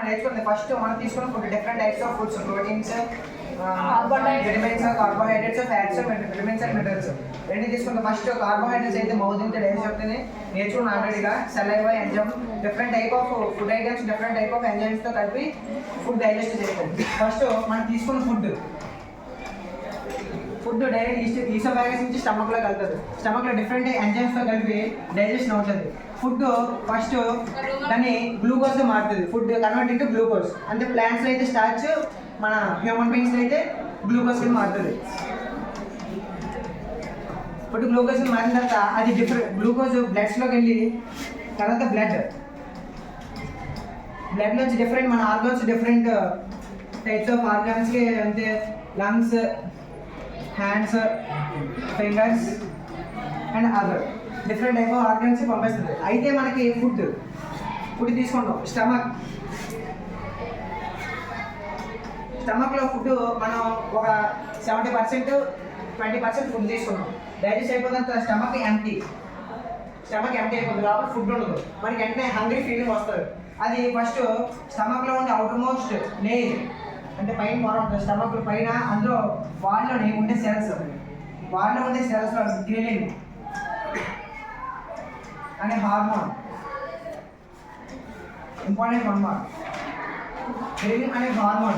నేర్చుకుంది ఫస్ట్ మనం తీసుకున్న food different types of foods proteins vitamins carbohydrates fats vitamins and minerals రెండు తీసుకుంటే ఫస్ట్ కార్బోహైడ్రేట్స్ అయితే మౌత్ నుంచి డైజెస్ట్ అవుతుంది నేర్చుకున్న ఆల్రెడీగా saliva enzyme different type of food items different type of ఎంజైమ్స్తో కలిపి ఫుడ్ డైజెస్ట్ చేస్తుంది ఫస్ట్ మనం తీసుకున్న ఫుడ్ డైరెక్ట్ ఈసోఫాగస్ నుంచి స్టమక్లో కలుగుతుంది స్టమక్లో డిఫరెంట్ ఎంజైమ్స్తో కలిపి డైజెషన్ అవుతుంది ఫుడ్ ఫస్ట్ దాన్ని గ్లూకోజ్ మారుతుంది ఫుడ్ కన్వర్ట్ ఇంటూ గ్లూకోజ్ అంటే ప్లాంట్స్లో అయితే స్టార్చ్ మన హ్యూమన్ బీయింగ్స్లో అయితే గ్లూకోజ్ మారుతుంది ఫుడ్ గ్లూకోజ్ మారిన తర్వాత అది డిఫరెంట్ గ్లూకోజ్ బ్లడ్స్లోకి వెళ్ళి తర్వాత బ్లడ్ నుంచి డిఫరెంట్ మన ఆర్గాన్స్ డిఫరెంట్ టైప్స్ ఆఫ్ ఆర్గాన్స్కి అంటే lungs hands fingers and other different type of organs పంపిస్తుంది అయితే మనకి ఫుడ్ తీసుకుంటాం స్టమక్లో ఫుడ్ మనం ఒక 70% 20% ఫుడ్ తీసుకున్నాం డైజెస్ట్ అయిపోతుంది స్టమక్ ఎంటీ అయిపోతుంది లోపల ఫుడ్ ఉండదు మనకి వెంటనే హంగ్రీ ఫీలింగ్ వస్తుంది అది ఫస్ట్ స్టమక్లో ఉండే అవుటర్ మోస్ట్ లేయర్ అంటే పైన పొర ఉంటుంది స్టమక్ పైన అందులో వాళ్ళలోనే ఉండే సెల్స్లో గ్రెలిన్ అనే హార్మోన్ ఇంపార్టెంట్ హార్మోన్ గ్రెలిన్ అనే హార్మోన్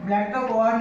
బ్లడ్తో కోఆర్డినేట్